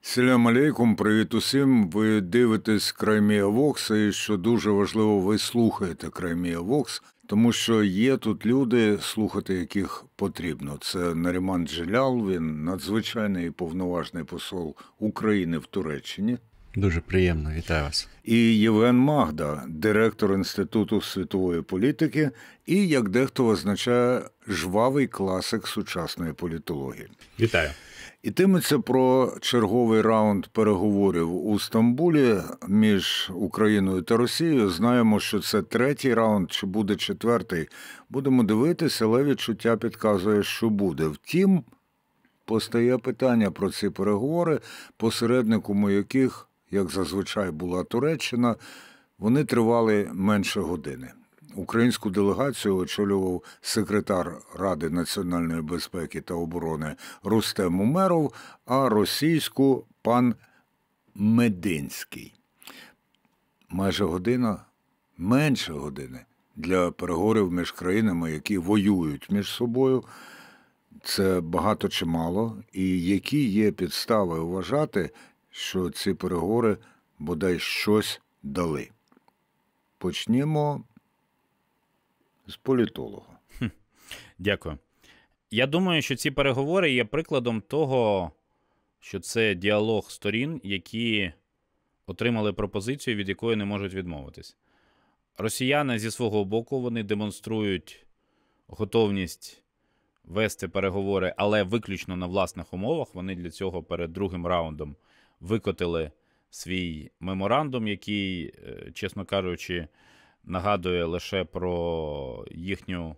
Селям алейкум, привіт усім. Ви дивитесь Краймія Вокс, і що дуже важливо, ви слухаєте Краймія Вокс, тому що є тут люди, слухати яких потрібно. Це Наріман Джелял, він надзвичайний і повноважний посол України в Туреччині. Дуже приємно, вітаю вас. І Євген Магда, директор Інституту світової політики і, як дехто визначає, жвавий класик сучасної політології. Вітаю. Йтиметься про черговий раунд переговорів у Стамбулі між Україною та Росією. Знаємо, що це третій раунд, чи буде четвертий. Будемо дивитися, але відчуття підказує, що буде. Втім, постає питання про ці переговори, посередником у яких, як зазвичай була Туреччина, вони тривали менше години. Українську делегацію очолював секретар Ради національної безпеки та оборони Рустем Умеров, а російську – пан Мединський. Майже година, менше години для переговорів між країнами, які воюють між собою. Це багато чи мало. І які є підстави вважати, що ці переговори бодай щось дали? Почнімо з політолога. Дякую. Я думаю, що ці переговори є прикладом того, що це діалог сторін, які отримали пропозицію, від якої не можуть відмовитись. Росіяни зі свого боку, вони демонструють готовність вести переговори, але виключно на власних умовах. Вони для цього перед другим раундом викотили свій меморандум, який, чесно кажучи, нагадує лише про їхню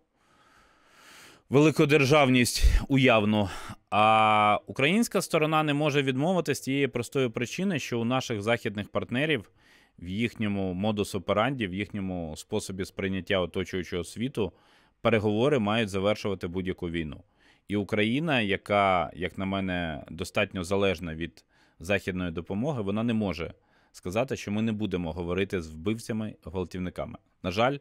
великодержавність уявну. А українська сторона не може відмовитися з тієї простої причини, що у наших західних партнерів в їхньому модус операнді, в їхньому способі сприйняття оточуючого світу переговори мають завершувати будь-яку війну. І Україна, яка, як на мене, достатньо залежна від західної допомоги, вона не може сказати, що ми не будемо говорити з вбивцями, гвалтівниками. На жаль,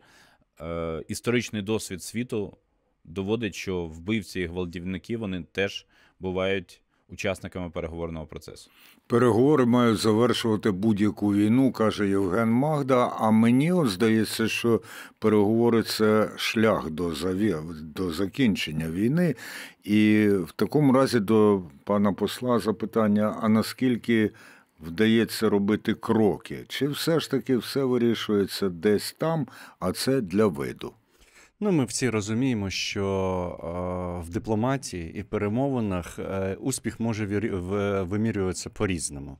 історичний досвід світу доводить, що вбивці і гвалтівники, вони теж бувають учасниками переговорного процесу. Переговори мають завершувати будь-яку війну, каже Євген Магда, а мені от здається, що переговори – це шлях до закінчення війни. І в такому разі до пана посла запитання, а наскільки вдається робити кроки? Чи все ж таки все вирішується десь там, а це для виду? Ми всі розуміємо, що в дипломатії і перемовинах успіх може вимірюватися по-різному.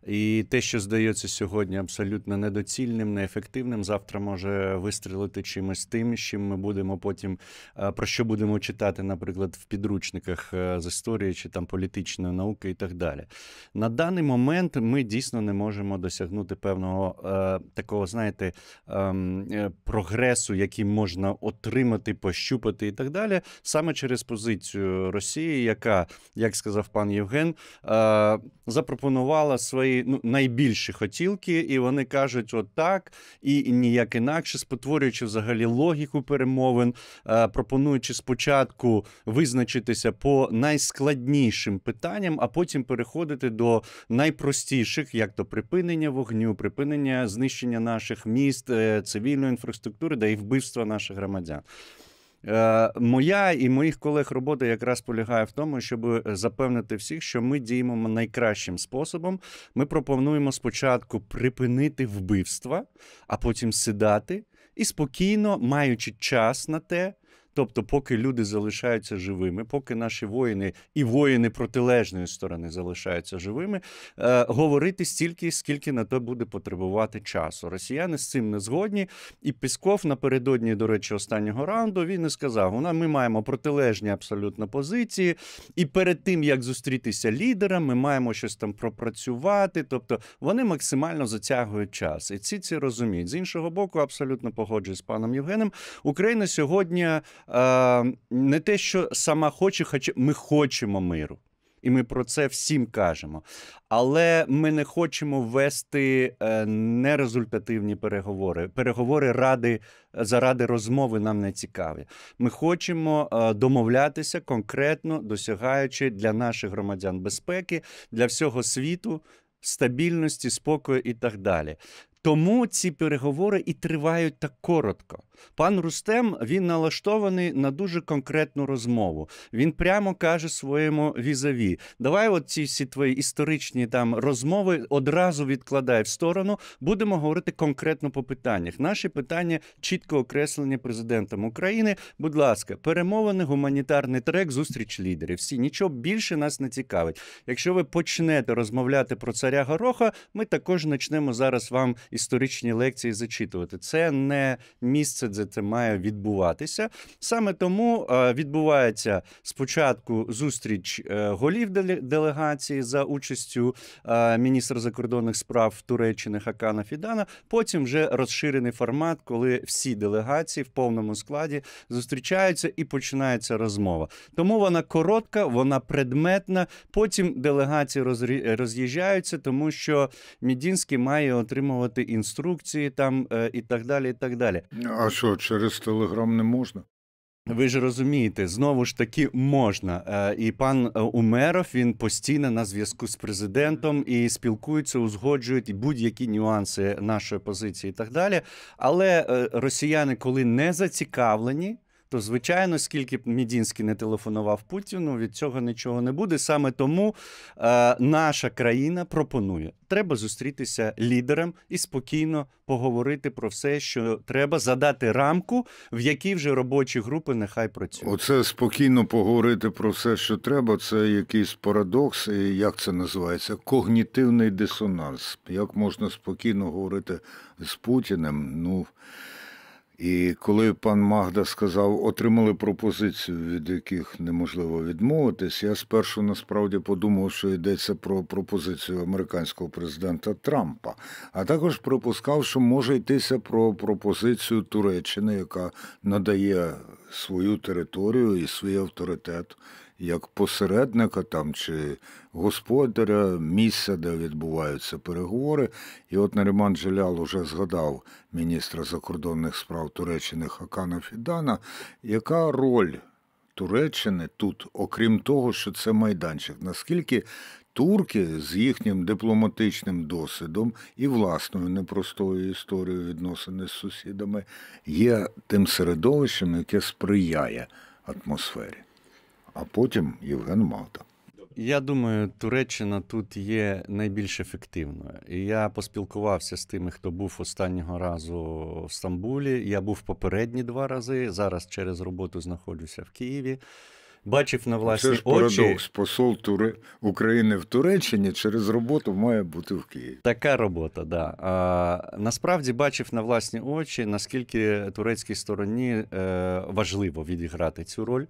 І те, що здається сьогодні абсолютно недоцільним, неефективним, завтра може вистрілити чимось тим, з чим ми будемо потім, про що будемо читати, наприклад, в підручниках з історії чи там політичної науки і так далі. На даний момент ми дійсно не можемо досягнути певного такого, знаєте, прогресу, який можна отримати, пощупати і так далі, саме через позицію Росії, яка, як сказав пан Євген, запропонувала свої найбільші хотілки, і вони кажуть отак, і ніяк інакше, спотворюючи взагалі логіку перемовин, пропонуючи спочатку визначитися по найскладнішим питанням, а потім переходити до найпростіших, як то припинення вогню, припинення знищення наших міст, цивільної інфраструктури, да і вбивства наших громадян. Моя і моїх колег робота якраз полягає в тому, щоб запевнити всіх, що ми діємо найкращим способом. Ми пропонуємо спочатку припинити вбивства, а потім сідати і спокійно, маючи час на те, тобто поки люди залишаються живими, поки наші воїни і воїни протилежної сторони залишаються живими, говорити стільки, скільки на то буде потребувати часу. Росіяни з цим не згодні, і Пєсков напередодні, до речі, останнього раунду, він і сказав, ми маємо протилежні абсолютно позиції, і перед тим, як зустрітися лідерам, ми маємо щось там пропрацювати, тобто вони максимально затягують час. І ці розуміють. З іншого боку, абсолютно погоджуюсь з паном Євгеном, Україна сьогодні не те, що сама хоче, хоча ми хочемо миру. і ми про це всім кажемо. Але ми не хочемо вести нерезультативні переговори. Переговори заради розмови нам не цікаві. Ми хочемо домовлятися конкретно, досягаючи для наших громадян безпеки, для всього світу, стабільності, спокою і так далі. Тому ці переговори і тривають так коротко. Пан Рустем, він налаштований на дуже конкретну розмову. Він прямо каже своєму візаві: давай от ці всі твої історичні там розмови одразу відкладай в сторону, будемо говорити конкретно по питаннях. Наші питання чітко окреслені президентом України. Будь ласка, перемовини, гуманітарний трек, зустріч лідерів. Всі, нічого більше нас не цікавить. Якщо ви почнете розмовляти про царя Гороха, ми також почнемо зараз вам історичні лекції зачитувати. Це не місце, де це має відбуватися. Саме тому відбувається спочатку зустріч голів делегації за участю міністра закордонних справ Туреччини Хакана Фідана, потім вже розширений формат, коли всі делегації в повному складі зустрічаються і починається розмова. Тому вона коротка, вона предметна, потім делегації роз'їжджаються, тому що Медінський має отримувати інструкції там і так далі, і так далі. А що, через Телеграм не можна? Ви ж розумієте, знову ж таки можна. І пан Умеров, він постійно на зв'язку з президентом і спілкуються, узгоджують і будь-які нюанси нашої позиції і так далі. Але росіяни, коли не зацікавлені, то, звичайно, скільки б Медінський не телефонував Путіну, від цього нічого не буде. Саме тому наша країна пропонує. Треба зустрітися лідерам і спокійно поговорити про все, що треба, задати рамку, в якій вже робочі групи нехай працюють. Оце спокійно поговорити про все, що треба, це якийсь парадокс, і як це називається? Когнітивний дисонанс. Як можна спокійно говорити з Путіним? Ну, і коли пан Магда сказав, отримали пропозицію, від яких неможливо відмовитись, я спершу насправді подумав, що йдеться про пропозицію американського президента Трампа. А також припускав, що може йтися про пропозицію Туреччини, яка надає свою територію і свій авторитет як посередника там чи господаря місця, де відбуваються переговори. І от Наріман Джелял уже згадав міністра закордонних справ Туреччини Хакана Фідана. Яка роль Туреччини тут, окрім того, що це майданчик? Наскільки турки з їхнім дипломатичним досвідом і власною непростою історією відносини з сусідами є тим середовищем, яке сприяє атмосфері? А потім Євген Магда. Я думаю, Туреччина тут є найбільш ефективною. І я поспілкувався з тими, хто був останнього разу в Стамбулі. Я був попередні 2 рази, зараз через роботу знаходжуся в Києві. Бачив на власні очі. Це ж парадокс. Посол України в Туреччині через роботу має бути в Києві. Така робота, да. Насправді бачив на власні очі, наскільки турецькій стороні важливо відіграти цю роль.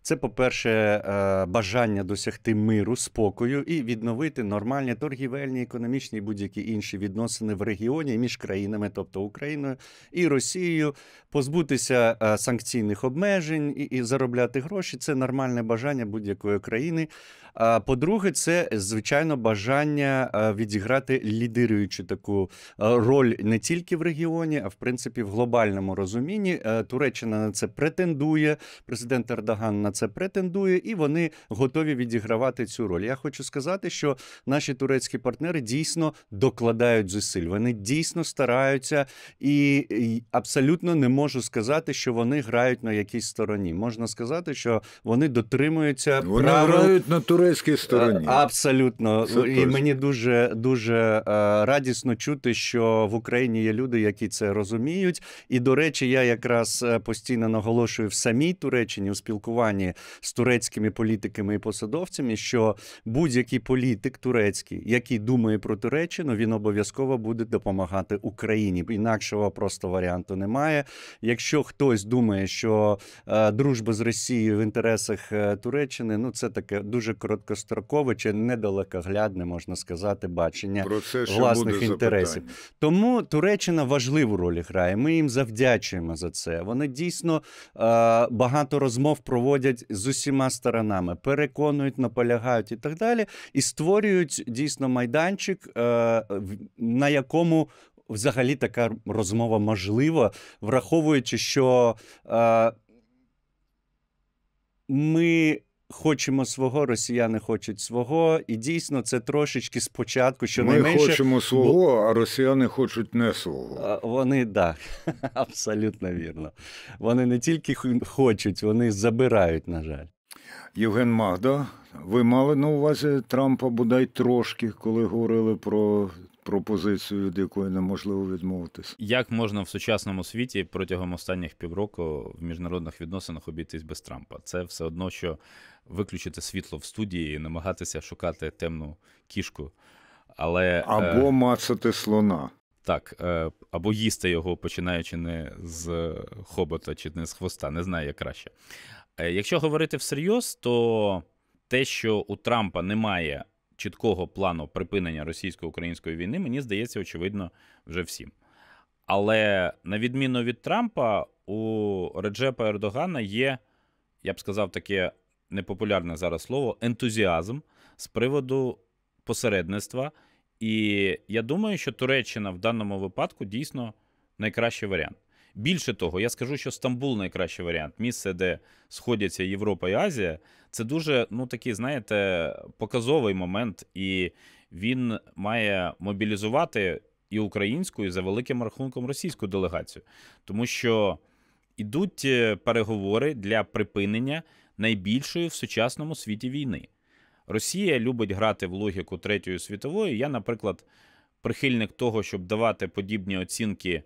Це, по-перше, бажання досягти миру, спокою і відновити нормальні торгівельні, економічні і будь-які інші відносини в регіоні між країнами, тобто Україною і Росією, позбутися санкційних обмежень і заробляти гроші. Це нормальне бажання будь-якої країни. По-друге, це, звичайно, бажання відіграти лідируючу таку роль не тільки в регіоні, а в принципі в глобальному розумінні. Туреччина на це претендує, президент Ердоган на це претендує, і вони готові відігравати цю роль. Я хочу сказати, що наші турецькі партнери дійсно докладають зусиль, вони дійсно стараються, і абсолютно не можу сказати, що вони грають на якійсь стороні. Можна сказати, що вони дотримуються правил. Вони грають на турецькій стороні. Абсолютно. І мені дуже радісно чути, що в Україні є люди, які це розуміють. І, до речі, я якраз постійно наголошую в самій Туреччині, у спілкуванні з турецькими політиками і посадовцями, що будь-який політик турецький, який думає про Туреччину, він обов'язково буде допомагати Україні. Інакшого просто варіанту немає. Якщо хтось думає, що дружба з Росією в інтересах Туреччини, ну це таке дуже короткострокове чи недалекоглядне, можна сказати, бачення про це власних інтересів. Тому Туреччина важливу роль грає. Ми їм завдячуємо за це. Вони дійсно багато розмов проводять сидять з усіма сторонами, переконують, наполягають і так далі, і створюють дійсно майданчик, на якому взагалі така розмова можлива, враховуючи, що ми хочемо свого, росіяни хочуть свого, і дійсно це трошечки спочатку, що ми хочемо свого, а росіяни хочуть не свого. Вони, так, абсолютно вірно. Вони не тільки хочуть, вони забирають, на жаль. Євген Магда, ви мали на увазі Трампа бодай трошки, коли говорили про пропозицію, від якої неможливо відмовитись? Як можна в сучасному світі протягом останніх півроку в міжнародних відносинах обійтись без Трампа? Це все одно, що виключити світло в студії і намагатися шукати темну кішку. Або мацати слона. Так, або їсти його, починаючи не з хобота чи не з хвоста, не знаю, як краще. Якщо говорити всерйоз, то те, що у Трампа немає чіткого плану припинення російсько-української війни, мені здається, очевидно вже всім. Але на відміну від Трампа, у Реджепа Ердогана є, я б сказав таке непопулярне зараз слово, ентузіазм з приводу посередництва. І я думаю, що Туреччина в даному випадку дійсно найкращий варіант. Більше того, я скажу, що Стамбул найкращий варіант. Місце, де сходяться Європа і Азія, це дуже, такий, знаєте, показовий момент, і він має мобілізувати і українську, і за великим рахунком російську делегацію. Тому що ідуть переговори для припинення найбільшої в сучасному світі війни. Росія любить грати в логіку Третьої світової. Я, наприклад, прихильник того, щоб давати подібні оцінки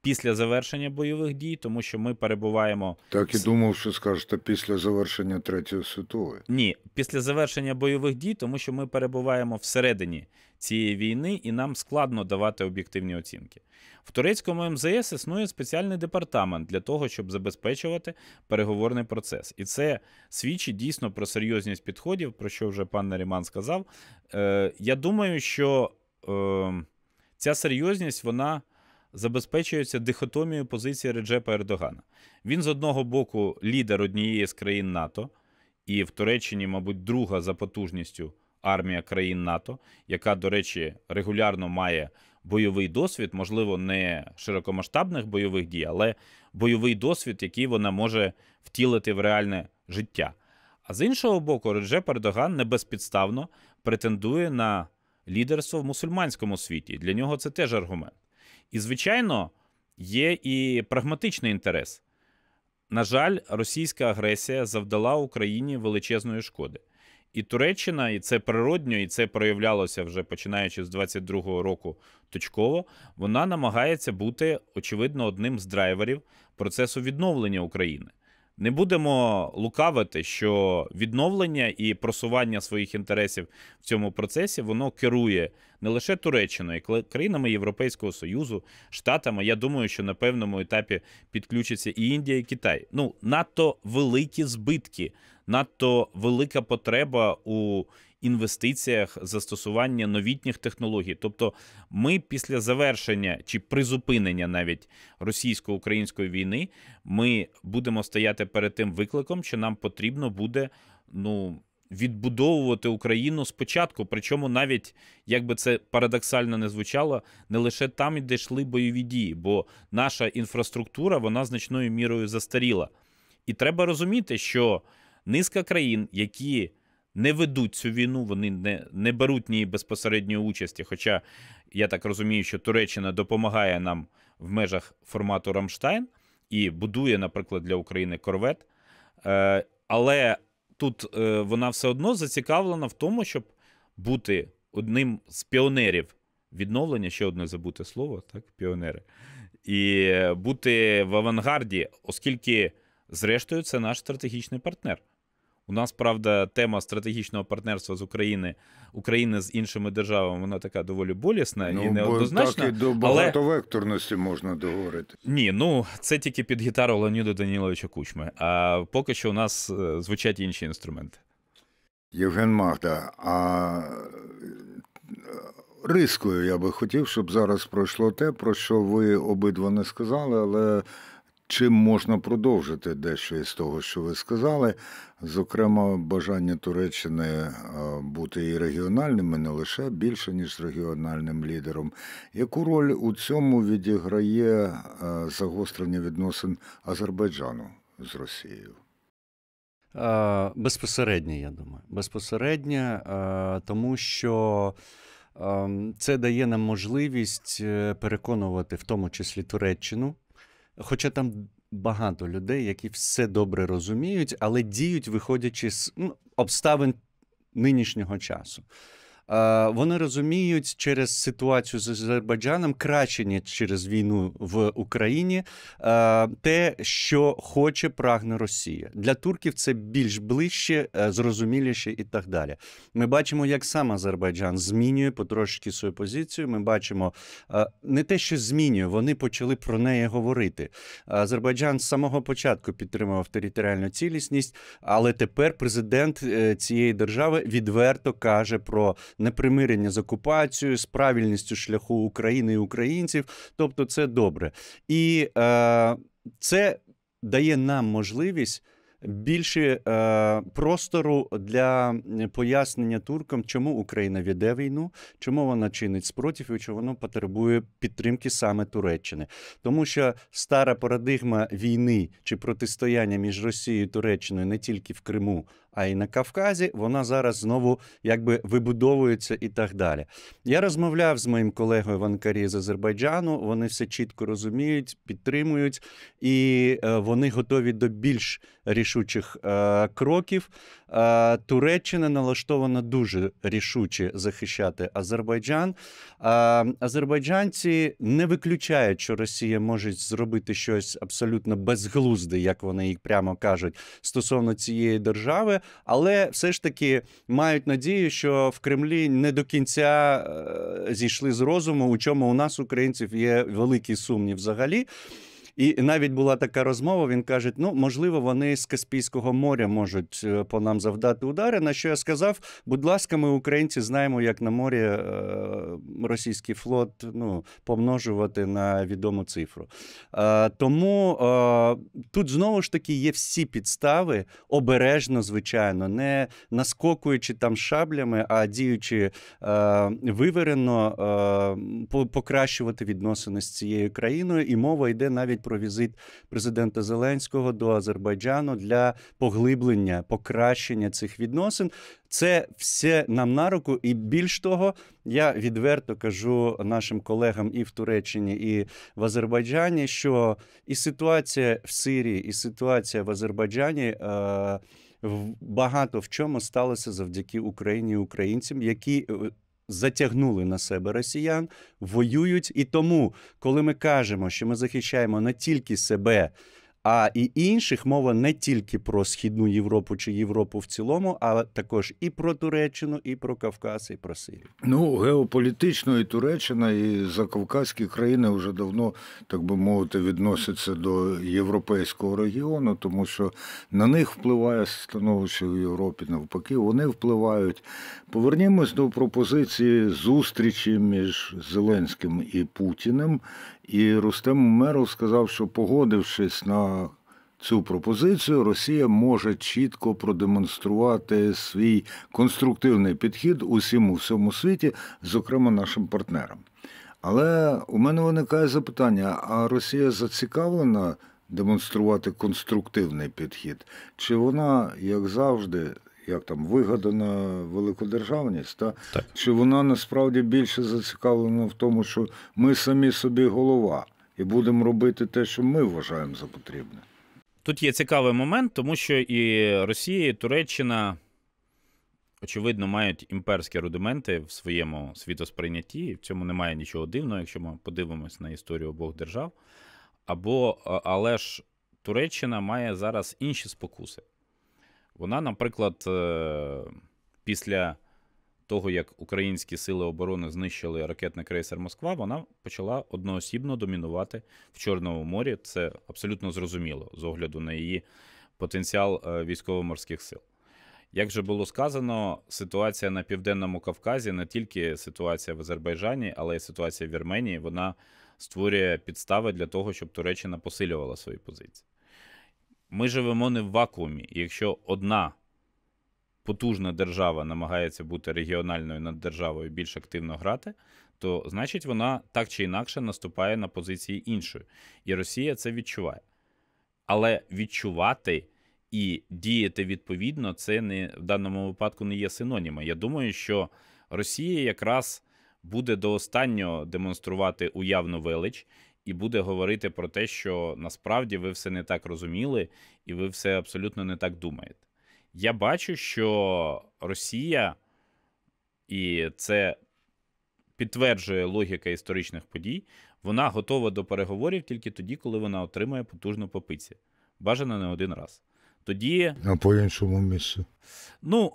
після завершення бойових дій, тому що ми перебуваємо... Так і думав, що скажете після завершення Третьої світової. Ні, після завершення бойових дій, тому що ми перебуваємо всередині цієї війни і нам складно давати об'єктивні оцінки. В турецькому МЗС існує спеціальний департамент для того, щоб забезпечувати переговорний процес. І це свідчить дійсно про серйозність підходів, про що вже пан Наріман сказав. Я думаю, що ця серйозність, вона забезпечується дихотомією позиції Реджепа Ердогана. Він, з одного боку, лідер однієї з країн НАТО, і в Туреччині, мабуть, друга за потужністю армія країн НАТО, яка, до речі, регулярно має бойовий досвід, можливо, не широкомасштабних бойових дій, але бойовий досвід, який вона може втілити в реальне життя. А з іншого боку, Реджеп Ердоган небезпідставно претендує на лідерство в мусульманському світі. Для нього це теж аргумент. І, звичайно, є і прагматичний інтерес. На жаль, російська агресія завдала Україні величезної шкоди. І Туреччина, і це природньо, і це проявлялося вже починаючи з 22-го року точково, вона намагається бути, очевидно, одним з драйверів процесу відновлення України. Не будемо лукавити, що відновлення і просування своїх інтересів в цьому процесі, воно керує не лише Туреччиною, а й країнами Європейського Союзу, Штатами. Я думаю, що на певному етапі підключаться і Індія, і Китай. Надто великі збитки, надто велика потреба у інвестиціях, застосування новітніх технологій. Тобто ми після завершення чи призупинення навіть російсько-української війни, ми будемо стояти перед тим викликом, що нам потрібно буде, відбудовувати Україну спочатку, причому навіть, як би це парадоксально не звучало, не лише там, де йшли бойові дії, бо наша інфраструктура, вона значною мірою застаріла. І треба розуміти, що низка країн, які не ведуть цю війну, вони не беруть в ній безпосередньої участі, хоча я так розумію, що Туреччина допомагає нам в межах формату «Рамштайн» і будує, наприклад, для України корвет, але тут вона все одно зацікавлена в тому, щоб бути одним з піонерів відновлення, ще одне забуте слово, так, піонери, і бути в авангарді, оскільки, зрештою, це наш стратегічний партнер. У нас, правда, тема стратегічного партнерства з України з іншими державами, вона така доволі болісна і неоднозначна. Так і до багатовекторності можна договорити. Ні, це тільки під гітару Леоніда Даніловича Кучми. А поки що у нас звучать інші інструменти. Євген Магда, а рискою я би хотів, щоб зараз пройшло те, про що ви обидва не сказали, але чим можна продовжити дещо із того, що ви сказали. Зокрема, бажання Туреччини бути і регіональним, і не лише більше, ніж регіональним лідером. Яку роль у цьому відіграє загострення відносин Азербайджану з Росією? Безпосередньо, я думаю. Безпосередньо, тому що це дає нам можливість переконувати в тому числі Туреччину, хоча там багато людей, які все добре розуміють, але діють, виходячи з обставин нинішнього часу. Вони розуміють через ситуацію з Азербайджаном краще, ніж через війну в Україні, те, що хоче, прагне Росія. Для турків це більш ближче, зрозуміліше і так далі. Ми бачимо, як сам Азербайджан змінює потрошки свою позицію. Ми бачимо не те, що змінює, вони почали про неї говорити. Азербайджан з самого початку підтримував територіальну цілісність, але тепер президент цієї держави відверто каже про непримирення з окупацією, з правильністю шляху України і українців. Тобто це добре. І це дає нам можливість більше простору для пояснення туркам, чому Україна веде війну, чому вона чинить спротив і чому вона потребує підтримки саме Туреччини. Тому що стара парадигма війни чи протистояння між Росією і Туреччиною не тільки в Криму, а й на Кавказі, вона зараз знову якби вибудовується і так далі. Я розмовляв з моїм колегою в Анкарі з Азербайджану, вони все чітко розуміють, підтримують, і вони готові до більш рішучих кроків. Туреччина налаштована дуже рішуче захищати Азербайджан. Азербайджанці не виключають, що Росія може зробити щось абсолютно безглузде, як вони їх прямо кажуть, стосовно цієї держави, але все ж таки мають надію, що в Кремлі не до кінця зійшли з розуму, у чому у нас, українців, є великий сумнів взагалі. І навіть була така розмова, він каже, можливо, вони з Каспійського моря можуть по нам завдати удари, на що я сказав, будь ласка, ми, українці, знаємо, як на морі російський флот помножувати на відому цифру. Тому тут, знову ж таки, є всі підстави, обережно, звичайно, не наскокуючи там шаблями, а діючи виверено, покращувати відносини з цією країною, і мова йде навіть про візит президента Зеленського до Азербайджану для поглиблення, покращення цих відносин. Це все нам на руку, і більш того, я відверто кажу нашим колегам і в Туреччині, і в Азербайджані, що і ситуація в Сирії, і ситуація в Азербайджані багато в чому сталося завдяки Україні і українцям, які затягнули на себе росіян, воюють. І тому, коли ми кажемо, що ми захищаємо не тільки себе, а і інших, мова не тільки про Східну Європу чи Європу в цілому, а також і про Туреччину, і про Кавказ, і про Сирію. Геополітично і Туреччина, і закавказькі країни вже давно, так би мовити, відносяться до європейського регіону, тому що на них впливає становище в Європі, навпаки, вони впливають. Повернімось до пропозиції зустрічі між Зеленським і Путіним. І Рустем Умеров сказав, що, погодившись на цю пропозицію, Росія може чітко продемонструвати свій конструктивний підхід усім у всьому світі, зокрема нашим партнерам. Але у мене виникає запитання, а Росія зацікавлена демонструвати конструктивний підхід? Чи вона, як завжди, вигадана великодержавність, так? Чи вона насправді більше зацікавлена в тому, що ми самі собі голова і будемо робити те, що ми вважаємо за потрібне? Тут є цікавий момент, тому що і Росія, і Туреччина, очевидно, мають імперські рудименти в своєму світосприйнятті, і в цьому немає нічого дивного, якщо ми подивимось на історію обох держав. Але ж Туреччина має зараз інші спокуси. Вона, наприклад, після того, як українські сили оборони знищили ракетний крейсер «Москва», вона почала одноосібно домінувати в Чорному морі. Це абсолютно зрозуміло з огляду на її потенціал військово-морських сил. Як вже було сказано, ситуація на Південному Кавказі, не тільки ситуація в Азербайджані, але й ситуація в Вірменії, вона створює підстави для того, щоб Туреччина посилювала свої позиції. Ми живемо не в вакуумі, і якщо одна потужна держава намагається бути регіональною наддержавою, більш активно грати, то значить вона так чи інакше наступає на позиції іншої. І Росія це відчуває. Але відчувати і діяти відповідно, це в даному випадку не є синоніми. Я думаю, що Росія якраз буде до останнього демонструвати уявну велич і буде говорити про те, що насправді ви все не так розуміли і ви все абсолютно не так думаєте. Я бачу, що Росія, і це підтверджує логіка історичних подій, вона готова до переговорів тільки тоді, коли вона отримає потужну по пиці. Бажано не один раз. Тоді... А по іншому місцю? Ну,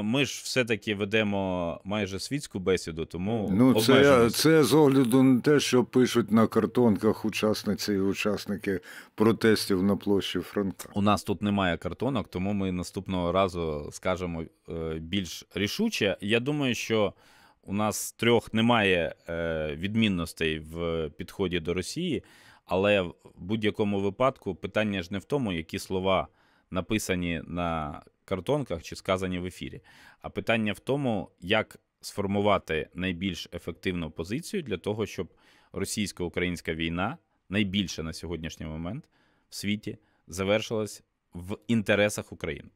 ми ж все-таки ведемо майже світську бесіду, тому це з огляду на те, що пишуть на картонках учасниці і учасники протестів на площі Франка. У нас тут немає картонок, тому ми наступного разу скажемо більш рішуче. Я думаю, що у нас трьох немає відмінностей в підході до Росії, але в будь-якому випадку питання ж не в тому, які слова написані на картонках чи сказані в ефірі, а питання в тому, як сформувати найбільш ефективну позицію для того, щоб російсько-українська війна, найбільша на сьогоднішній момент в світі, завершилась в інтересах України.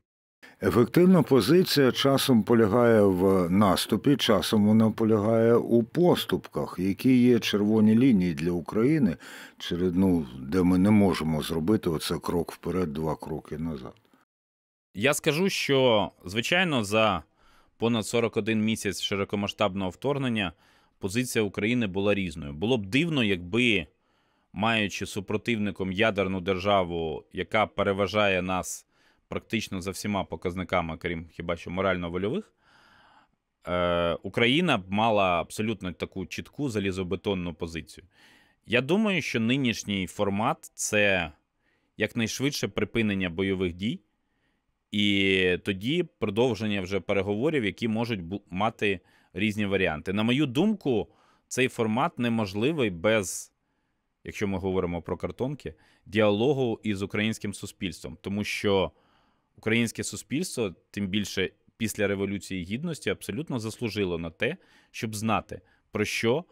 Ефективна позиція часом полягає в наступі, часом вона полягає у поступках, які є червоні лінії для України, де ми не можемо зробити оце крок вперед, 2 кроки назад. Я скажу, що, звичайно, за понад 41 місяць широкомасштабного вторгнення позиція України була різною. Було б дивно, якби, маючи супротивником ядерну державу, яка переважає нас практично за всіма показниками, крім хіба що морально-вольових, Україна б мала абсолютно таку чітку залізобетонну позицію. Я думаю, що нинішній формат – це якнайшвидше припинення бойових дій, і тоді продовження вже переговорів, які можуть мати різні варіанти. На мою думку, цей формат неможливий без, якщо ми говоримо про картонки, діалогу із українським суспільством. Тому що українське суспільство, тим більше після Революції Гідності, абсолютно заслужило на те, щоб знати, про що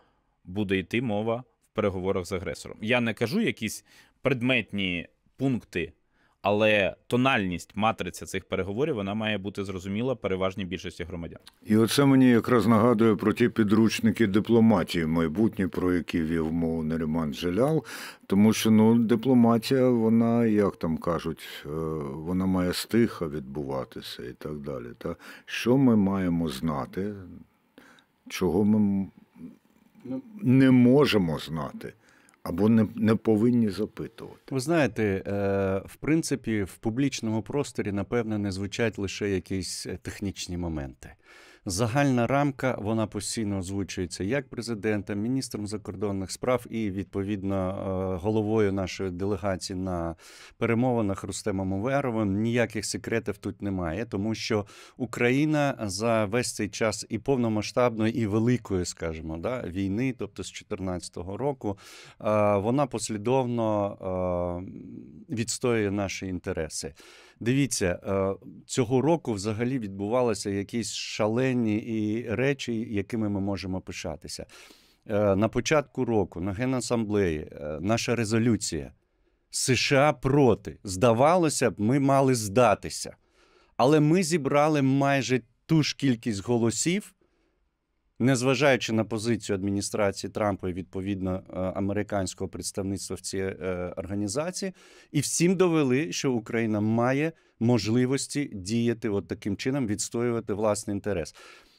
буде йти мова в переговорах з агресором. Я не кажу якісь предметні пункти, але тональність, матриця цих переговорів, вона має бути зрозуміла переважній більшості громадян. І оце мені якраз нагадує про ті підручники дипломатії майбутні, про які вів мову Наріман Джелял, тому що дипломатія, вона, як там кажуть, вона має стиха відбуватися і так далі. Та що ми маємо знати, чого ми не можемо знати? Або не повинні запитувати. Ви знаєте, в принципі, в публічному просторі, напевно, не звучать лише якісь технічні моменти. Загальна рамка, вона постійно озвучується як президентом, міністром закордонних справ і, відповідно, головою нашої делегації на перемовинах Рустемом Умєровим. Ніяких секретів тут немає, тому що Україна за весь цей час і повномасштабної, і великої, скажімо, війни, тобто з 2014 року, вона послідовно відстоює наші інтереси. Дивіться, цього року взагалі відбувалися якісь шалені речі, якими ми можемо пишатися. На початку року на Генасамблеї наша резолюція США проти. Здавалося б, ми мали здатися. Але ми зібрали майже ту ж кількість голосів, незважаючи на позицію адміністрації Трампа і, відповідно, американського представництва в цій організації, і всім довели, що Україна має можливості діяти от таким чином, відстоювати власний інтерес.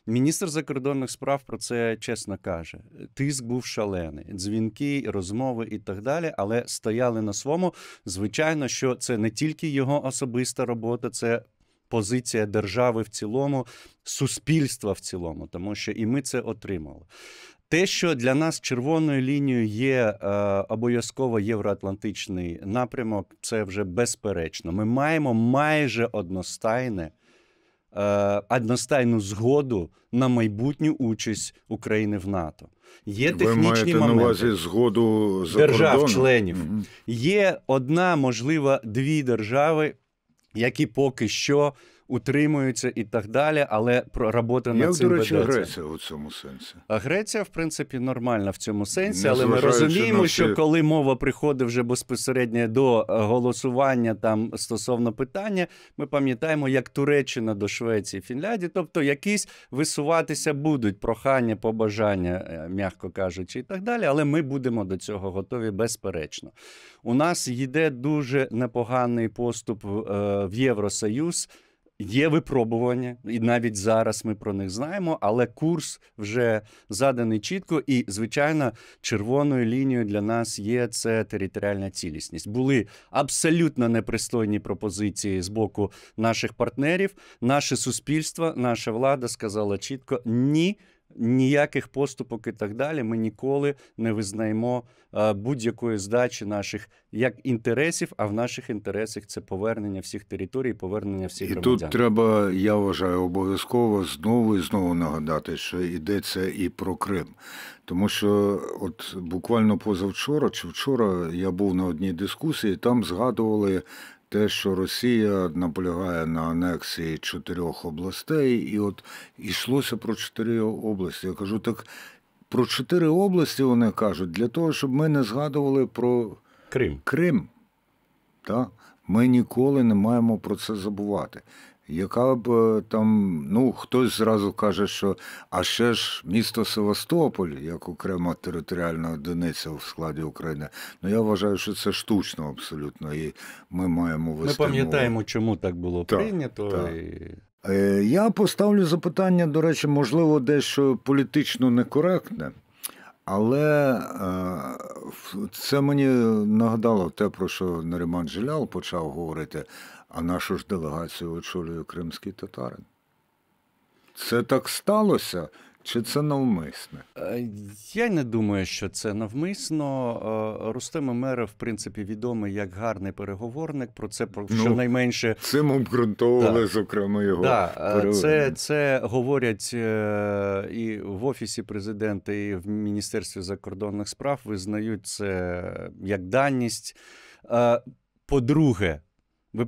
Міністр закордонних справ про це чесно каже. Тиск був шалений, дзвінки, розмови і так далі, але стояли на своєму. Звичайно, що це не тільки його особиста робота, це позиція держави в цілому, суспільства в цілому, тому що і ми це отримали. Те, що для нас червоною лінією є обов'язково євроатлантичний напрямок, це вже безперечно. Ми маємо майже одностайне одностайну згоду на майбутню участь України в НАТО. Є Ви технічні маєте моменти. на увазі згоду за Держав-членів. кордоном? Є одна, можливо, дві держави, які поки що утримуються і так далі, але робота над цим Як, до речі, ведеться. Греція у цьому сенсі? А Греція, в принципі, нормальна в цьому сенсі, Не але ми зважаючи розуміємо, на що всі- коли мова приходить вже безпосередньо до голосування там стосовно питання, ми пам'ятаємо, як Туреччина до Швеції, Фінляндії, тобто якісь висуватися будуть прохання, побажання, м'яко кажучи, і так далі, але ми будемо до цього готові безперечно. У нас йде дуже непоганий поступ в Євросоюз. Є випробування, і навіть зараз ми про них знаємо, але курс вже заданий чітко, і, звичайно, червоною лінією для нас є це територіальна цілісність. Були абсолютно непристойні пропозиції з боку наших партнерів. Наше суспільство, наша влада сказала чітко «ні». Ніяких поступок і так далі. Ми ніколи не визнаємо будь-якої здачі наших як інтересів, а в наших інтересах це повернення всіх територій, повернення всіх І громадян. тут треба, я вважаю, обов'язково знову і знову нагадати, що йдеться і про Крим. Тому що от буквально позавчора чи вчора я був на одній дискусії, там згадували те, що Росія наполягає на анексії 4 областей, і от йшлося про 4 області. Я кажу, так про 4 області вони кажуть, для того, щоб ми не згадували про Крим. Так? Ми ніколи не маємо про це забувати. Яка б там, хтось зразу каже, що а ще ж місто Севастополь, як окрема територіальна одиниця в складі України. Я вважаю, що це штучно абсолютно, і ми маємо вести Ми пам'ятаємо, мову. чому так було прийнято. Так. І... Я поставлю запитання, до речі, можливо, дещо політично некоректне, але це мені нагадало те, про що Наріман Джелял почав говорити, а нашу ж делегацію очолює кримський татарин. Це так сталося, чи це навмисне? Я не думаю, що це навмисно. Рустем Умеров, в принципі, відомий як гарний переговорник. Про це щонайменше... Цим обґрунтовували, зокрема, його переговори. Це говорять і в Офісі президента, і в Міністерстві закордонних справ визнають це як даність. По-друге, ви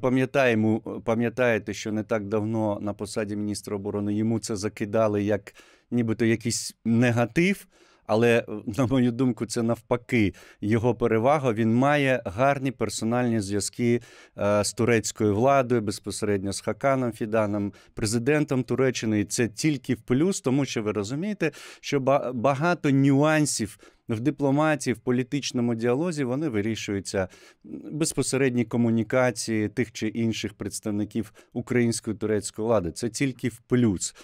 пам'ятаєте, що не так давно на посаді міністра оборони йому це закидали як нібито якийсь негатив, але, на мою думку, це навпаки його перевага. Він має гарні персональні зв'язки з турецькою владою, безпосередньо з Хаканом Фіданом, президентом Туреччини. І це тільки в плюс, тому що ви розумієте, що багато нюансів в дипломатії, в політичному діалозі вони вирішуються безпосередній комунікації тих чи інших представників української турецької влади. Це тільки в плюс.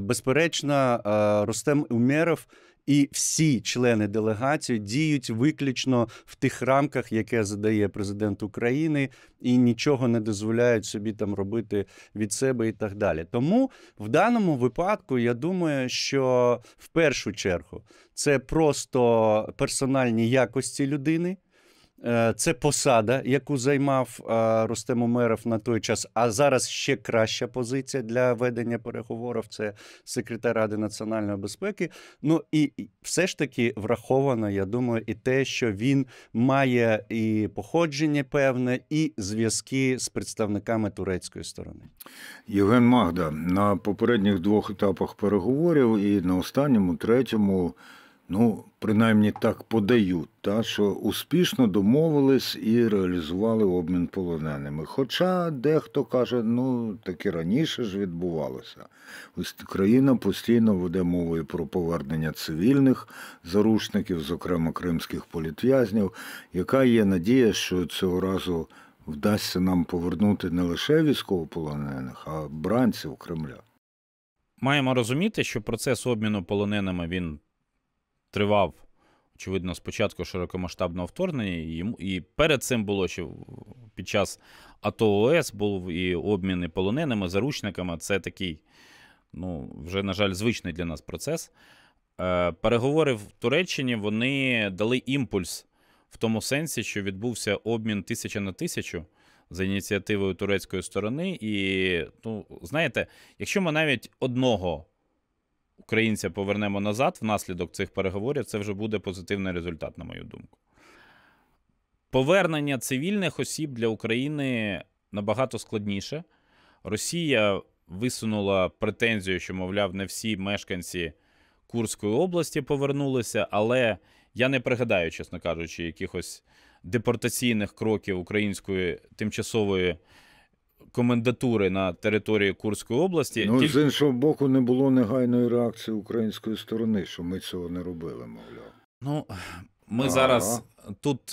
Безперечно, Рустем Умеров і всі члени делегації діють виключно в тих рамках, яке задає президент України, і нічого не дозволяють собі там робити від себе і так далі. Тому в даному випадку, я думаю, що в першу чергу це просто персональні якості людини, це посада, яку займав Рустем Умеров на той час, а зараз ще краща позиція для ведення переговорів – це секретар Ради національної безпеки. І все ж таки враховано, я думаю, і те, що він має і походження певне, і зв'язки з представниками турецької сторони. Євген Магда, на попередніх 2 етапах переговорів і на останньому, 3-му, принаймні так подають, що успішно домовились і реалізували обмін полоненими. Хоча дехто каже, так і раніше ж відбувалося. Ось країна постійно веде мовою про повернення цивільних заручників, зокрема кримських політв'язнів. Яка є надія, що цього разу вдасться нам повернути не лише військовополонених, а бранців Кремля? Маємо розуміти, що процес обміну полоненими, він тривав, очевидно, спочатку широкомасштабного вторгнення, і перед цим було, що під час АТО-ООС був і обміни полоненими, заручниками. Це такий, вже, на жаль, звичний для нас процес. Переговори в Туреччині, вони дали імпульс в тому сенсі, що відбувся обмін 1000 на 1000 за ініціативою турецької сторони. І, ну, знаєте, якщо ми навіть одного українця повернемо назад внаслідок цих переговорів, це вже буде позитивний результат, на мою думку. Повернення цивільних осіб для України набагато складніше. Росія висунула претензію, що, мовляв, не всі мешканці Курської області повернулися, але я не пригадаю, чесно кажучи, якихось депортаційних кроків української тимчасової комендатури на території Курської області. Ну, з іншого боку, не було негайної реакції української сторони, що ми цього не робили, мовляв. Ну, ми зараз тут,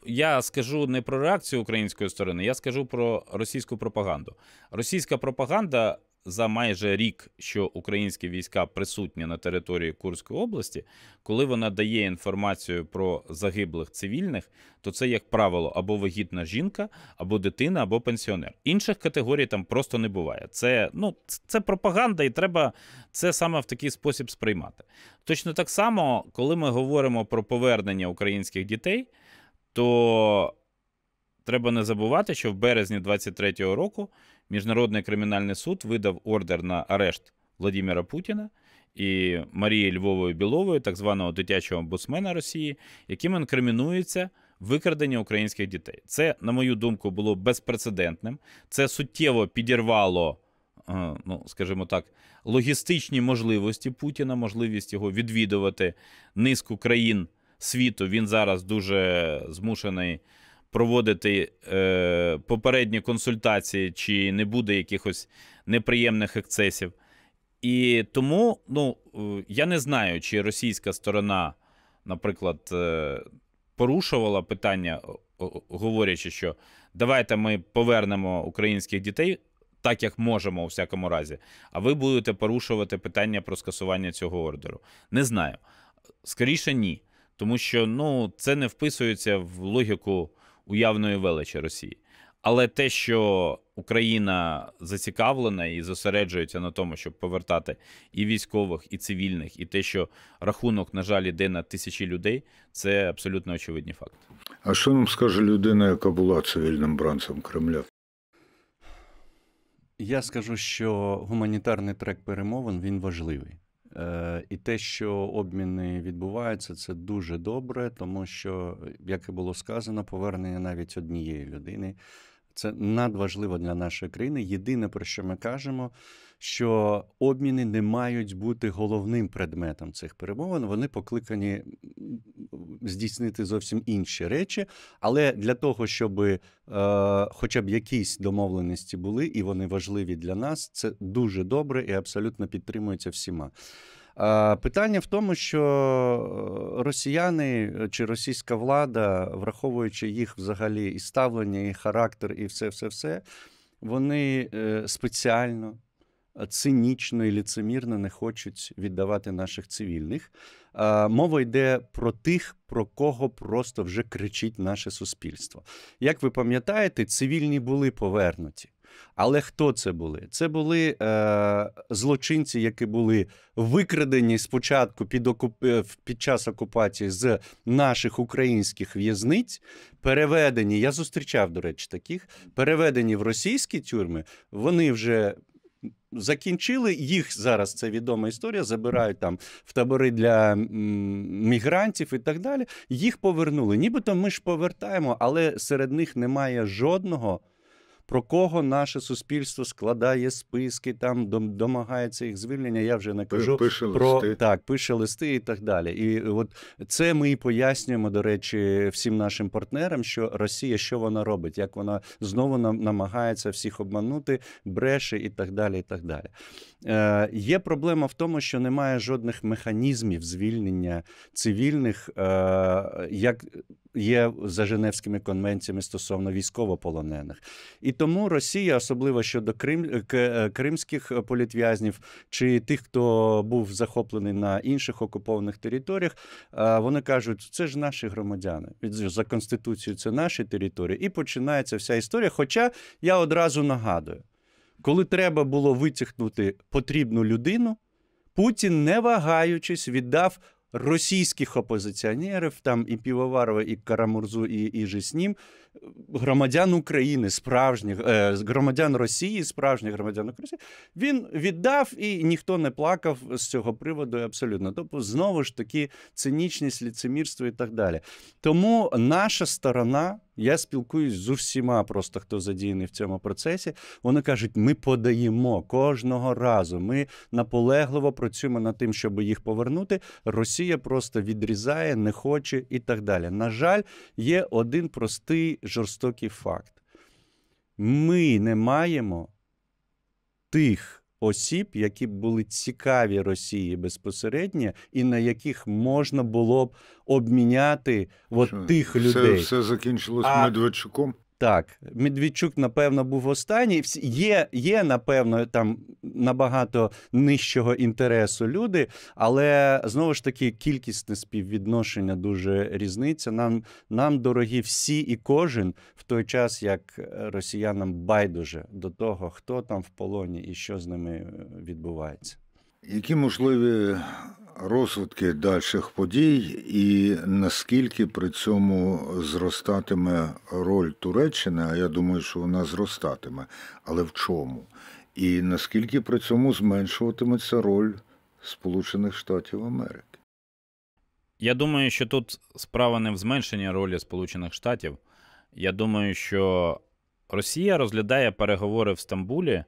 я скажу не про реакцію української сторони, я скажу про російську пропаганду. Російська пропаганда за майже рік, що українські війська присутні на території Курської області, коли вона дає інформацію про загиблих цивільних, то це, як правило, або вагітна жінка, або дитина, або пенсіонер. Інших категорій там просто не буває. Це пропаганда, і треба це саме в такий спосіб сприймати. Точно так само, коли ми говоримо про повернення українських дітей, то треба не забувати, що в березні 23-го року Міжнародний кримінальний суд видав ордер на арешт Владимира Путіна і Марії Львової-Білової, так званого дитячого омбудсмена Росії, яким інкримінується викрадення українських дітей. Це, на мою думку, було безпрецедентним. Це суттєво підірвало, скажімо так, логістичні можливості Путіна, можливість його відвідувати низку країн світу. Він зараз дуже змушений проводити попередні консультації, чи не буде якихось неприємних ексцесів. І тому, я не знаю, чи російська сторона, наприклад, порушувала питання, говорячи, що давайте ми повернемо українських дітей, так як можемо у всякому разі, а ви будете порушувати питання про скасування цього ордеру. Не знаю. Скоріше ні. Тому що, це не вписується в логіку уявної величі Росії. Але те, що Україна зацікавлена і зосереджується на тому, щоб повертати і військових, і цивільних, і те, що рахунок, на жаль, іде на тисячі людей, це абсолютно очевидні факти. А що нам скаже людина, яка була цивільним бранцем Кремля? Я скажу, що гуманітарний трек перемовин, він важливий. І те, що обміни відбуваються, це дуже добре, тому що, як і було сказано, повернення навіть однієї людини – це надважливо для нашої країни. Єдине, про що ми кажемо, що обміни не мають бути головним предметом цих перемовин. Вони покликані здійснити зовсім інші речі, але для того, щоб хоча б якісь домовленості були, і вони важливі для нас, це дуже добре і абсолютно підтримується всіма. Питання в тому, що росіяни чи російська влада, враховуючи їх взагалі і ставлення, і характер, і все, вони спеціально, цинічно і ліцемірно не хочуть віддавати наших цивільних. Мова йде про тих, про кого просто вже кричить наше суспільство. Як ви пам'ятаєте, цивільні були повернуті. Але хто це були? Це були злочинці, які були викрадені спочатку під час окупації з наших українських в'язниць, переведені, я зустрічав, до речі, таких, переведені в російські тюрми, вони вже закінчили, їх зараз, це відома історія, забирають там в табори для мігрантів і так далі, їх повернули. Нібито ми ж повертаємо, але серед них немає жодного, про кого наше суспільство складає списки, там домагається їх звільнення, я вже не кажу пише листи і так далі. І от це ми і пояснюємо, до речі, всім нашим партнерам, що Росія, що вона робить, як вона знову намагається всіх обманути, бреше і так далі, і так далі. Є проблема в тому, що немає жодних механізмів звільнення цивільних, як є за Женевськими конвенціями стосовно військовополонених. І тому Росія, особливо щодо кримських політв'язнів чи тих, хто був захоплений на інших окупованих територіях, вони кажуть, це ж наші громадяни. За Конституцією це наші території. І починається вся історія. Хоча я одразу нагадую, коли треба було витягнути потрібну людину, Путін, не вагаючись, віддав російських опозиціонерів, там і Півоварова, і Карамурзу, і же з ним, громадян України, справжніх, громадян Росії, справжніх громадян Росії, він віддав, і ніхто не плакав з цього приводу абсолютно. Тобто, знову ж таки, цинічність, лицемірство і так далі. Тому наша сторона, я спілкуюсь з усіма просто, хто задіяний в цьому процесі, вони кажуть, ми подаємо кожного разу, ми наполегливо працюємо над тим, щоб їх повернути, Росія просто відрізає, не хоче і так далі. На жаль, є один простий, жорстокий факт. Ми не маємо тих осіб, які були цікаві Росії безпосередньо і на яких можна було б обміняти тих людей. Все закінчилось Медведчуком? Так, Медведчук, напевно, був останній. Є, напевно, там набагато нижчого інтересу люди, але, знову ж таки, кількісне співвідношення дуже різниця. Нам дорогі всі і кожен, в той час, як росіянам байдуже до того, хто там в полоні і що з ними відбувається. Які можливі розвитки дальших подій і наскільки при цьому зростатиме роль Туреччини, а я думаю, що вона зростатиме, але в чому? І наскільки при цьому зменшуватиметься роль Сполучених Штатів Америки? Я думаю, що тут справа не в зменшенні ролі Сполучених Штатів. Я думаю, що Росія розглядає переговори в Стамбулі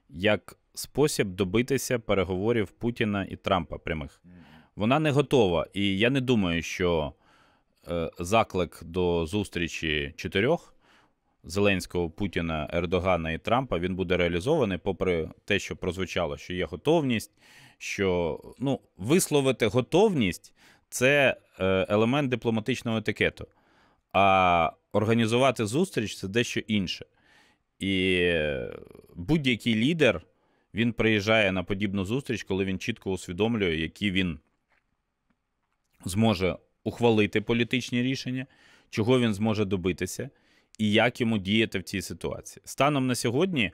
як спосіб добитися переговорів Путіна і Трампа прямих. Вона не готова. І я не думаю, що заклик до зустрічі чотирьох Зеленського, Путіна, Ердогана і Трампа, він буде реалізований, попри те, що прозвучало, що є готовність, що висловити готовність – це елемент дипломатичного етикету. А організувати зустріч – це дещо інше. І будь-який лідер, він приїжджає на подібну зустріч, коли він чітко усвідомлює, які він зможе ухвалити політичні рішення, чого він зможе добитися і як йому діяти в цій ситуації. Станом на сьогодні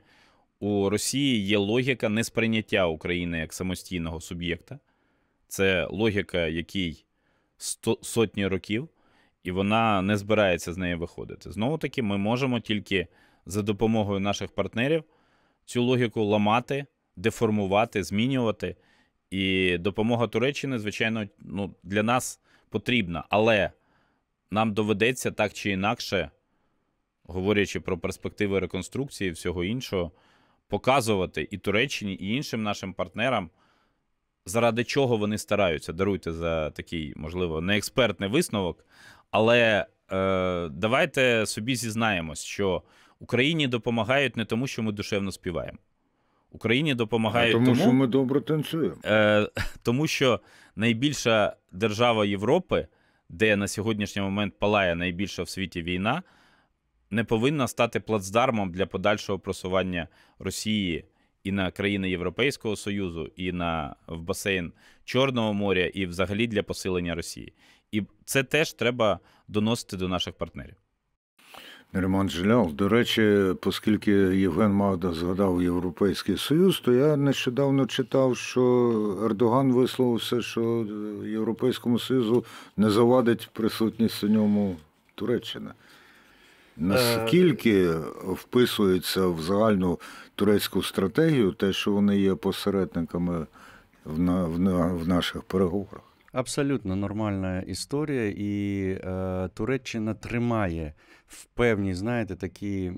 у Росії є логіка несприйняття України як самостійного суб'єкта. Це логіка, якій сотні років, і вона не збирається з неї виходити. Знову-таки, ми можемо тільки за допомогою наших партнерів цю логіку ламати, деформувати, змінювати. І допомога Туреччини, звичайно, для нас потрібна. Але нам доведеться так чи інакше, говорячи про перспективи реконструкції і всього іншого, показувати і Туреччині, і іншим нашим партнерам, заради чого вони стараються. Даруйте за такий, можливо, неекспертний висновок, але давайте собі зізнаємось, що Україні допомагають не тому, що ми душевно співаємо. Україні допомагають тому, що ми добре танцюємо. Тому що найбільша держава Європи, де на сьогоднішній момент палає найбільша в світі війна, не повинна стати плацдармом для подальшого просування Росії і на країни Європейського Союзу, і в басейн Чорного моря, і взагалі для посилення Росії. І це теж треба доносити до наших партнерів. Неріман Джилял, до речі, оскільки Євген Магда згадав Європейський Союз, то я нещодавно читав, що Ердоган висловився, що Європейському Союзу не завадить присутність у ньому Туреччини. Наскільки вписується в загальну турецьку стратегію те, що вони є посередниками в наших переговорах? Абсолютно нормальна історія, і Туреччина тримає в певній, знаєте, такій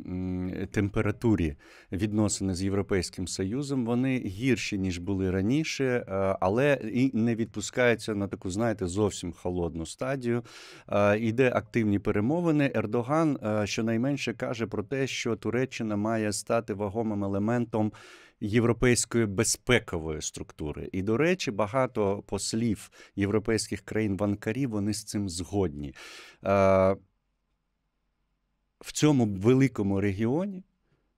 температурі відносини з Європейським Союзом. Вони гірші, ніж були раніше, але і не відпускаються на таку, знаєте, зовсім холодну стадію. Іде активні перемовини. Ердоган щонайменше каже про те, що Туреччина має стати вагомим елементом європейської безпекової структури. І, до речі, багато послів європейських країн-банкарів, вони з цим згодні. В цьому великому регіоні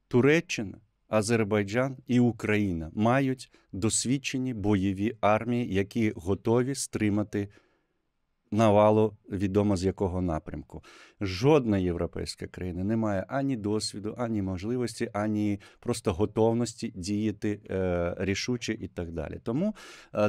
Туреччина, Азербайджан і Україна мають досвідчені бойові армії, які готові стримати навалу відомо з якого напрямку. Жодна європейська країна не має ані досвіду, ані можливості, ані просто готовності діяти рішуче і так далі. Тому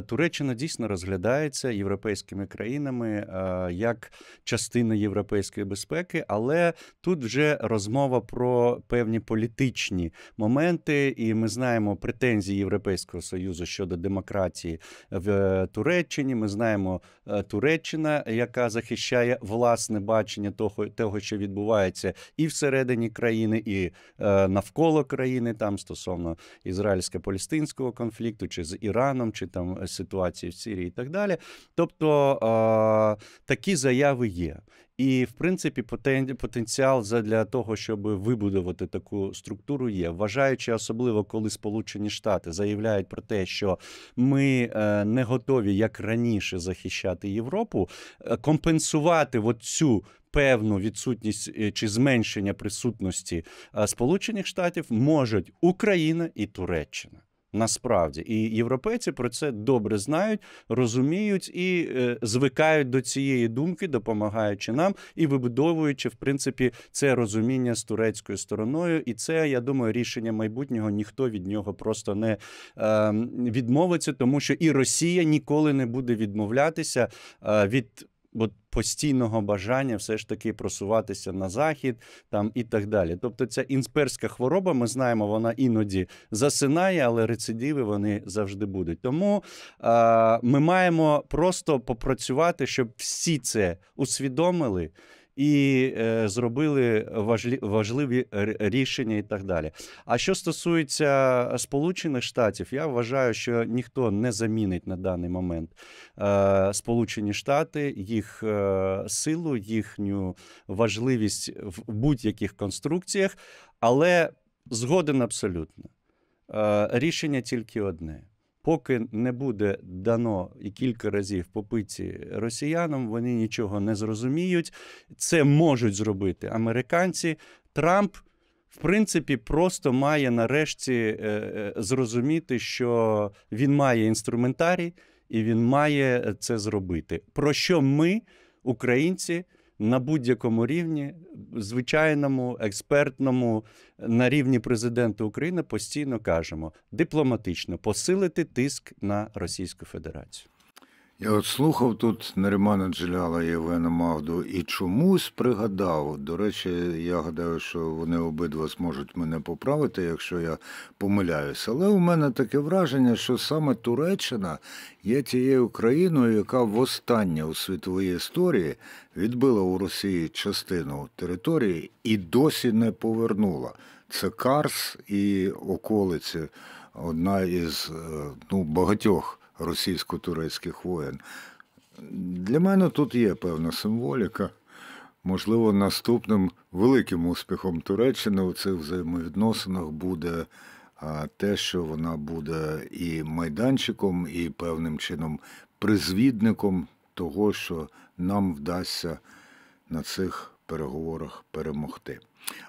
Туреччина дійсно розглядається європейськими країнами як частина європейської безпеки, але тут вже розмова про певні політичні моменти, і ми знаємо претензії Європейського Союзу щодо демократії в Туреччині. Ми знаємо Туреччина, яка захищає власне бачення того, що відбувається і всередині країни, і навколо країни, там стосовно ізраїльсько-палестинського конфлікту, чи з Іраном, чи там ситуації в Сирії і так далі. Тобто такі заяви є. І, в принципі, потенціал для того, щоб вибудувати таку структуру є. Вважаючи, особливо, коли Сполучені Штати заявляють про те, що ми не готові, як раніше, захищати Європу, компенсувати цю певну відсутність чи зменшення присутності Сполучених Штатів можуть Україна і Туреччина. Насправді. І європейці про це добре знають, розуміють і звикають до цієї думки, допомагаючи нам і вибудовуючи, в принципі, це розуміння з турецькою стороною. І це, я думаю, рішення майбутнього, ніхто від нього просто не відмовиться, тому що і Росія ніколи не буде відмовлятися від постійного бажання все ж таки просуватися на захід там і так далі. Тобто ця імперська хвороба, ми знаємо, вона іноді засинає, але рецидиви вони завжди будуть. Тому ми маємо просто попрацювати, щоб всі це усвідомили і зробили важливі рішення і так далі. А що стосується Сполучених Штатів, я вважаю, що ніхто не замінить на даний момент Сполучені Штати, їх силу, їхню важливість в будь-яких конструкціях, але згоден абсолютно. Рішення тільки одне. Поки не буде дано і кілька разів по пиці росіянам, вони нічого не зрозуміють. Це можуть зробити американці. Трамп, в принципі, просто має нарешті зрозуміти, що він має інструментарій і він має це зробити. Про що ми, українці, на будь-якому рівні, звичайному, експертному, на рівні президента України постійно кажемо: дипломатично посилити тиск на Російську Федерацію. Я от слухав тут Нарімана Джеляла і Євгена Магду і чомусь пригадав, до речі, я гадаю, що вони обидва зможуть мене поправити, якщо я помиляюсь, але у мене таке враження, що саме Туреччина є тією країною, яка востаннє у світовій історії відбила у Росії частину території і досі не повернула. Це Карс і околиці, одна із багатьох російсько-турецьких воєн. Для мене тут є певна символіка. Можливо, наступним великим успіхом Туреччини у цих взаємовідносинах буде те, що вона буде і майданчиком, і певним чином призвідником того, що нам вдасться на цих переговорах перемогти.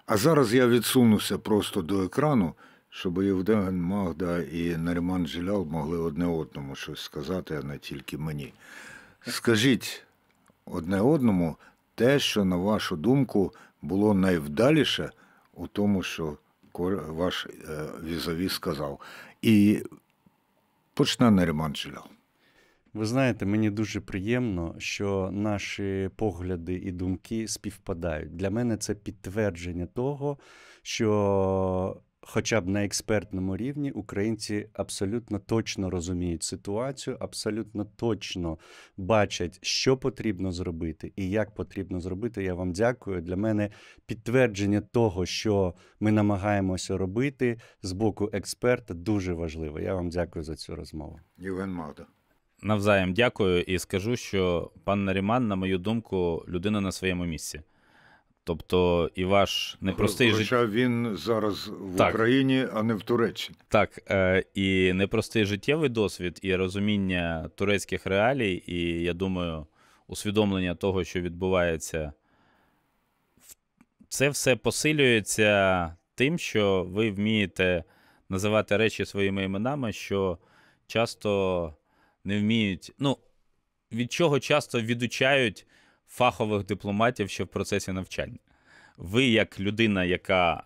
А зараз я відсунуся просто до екрану, щоб Євген Магда і Наріман Джелял могли одне одному щось сказати, а не тільки мені. Скажіть одне одному те, що, на вашу думку, було найвдаліше у тому, що ваш візаві сказав. І почне Наріман Джелял. Ви знаєте, мені дуже приємно, що наші погляди і думки співпадають. Для мене це підтвердження того, що хоча б на експертному рівні українці абсолютно точно розуміють ситуацію, абсолютно точно бачать, що потрібно зробити і як потрібно зробити. Я вам дякую. Для мене підтвердження того, що ми намагаємося робити з боку експерта, дуже важливо. Я вам дякую за цю розмову. Євген Магда. Навзаєм дякую і скажу, що пан Наріман, на мою думку, людина на своєму місці. Тобто і ваш непростий Хоча він зараз в Україні, а не в Туреччині. Так, і непростий життєвий досвід, і розуміння турецьких реалій, і, я думаю, усвідомлення того, що відбувається, це все посилюється тим, що ви вмієте називати речі своїми іменами, що часто не вміють, від чого часто відучають фахових дипломатів ще в процесі навчання. Ви, як людина, яка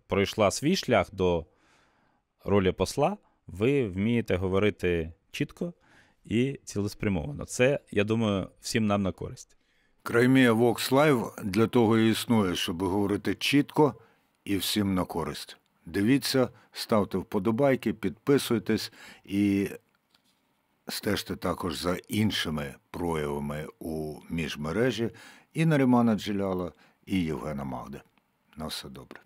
пройшла свій шлях до ролі посла, ви вмієте говорити чітко і цілеспрямовано. Це, я думаю, всім нам на користь. Crimea Vox Live для того і існує, щоб говорити чітко і всім на користь. Дивіться, ставте вподобайки, підписуйтесь і стежте також за іншими проявами у міжмережі і Нарімана Джеляла, і Євгена Магди. На все добре.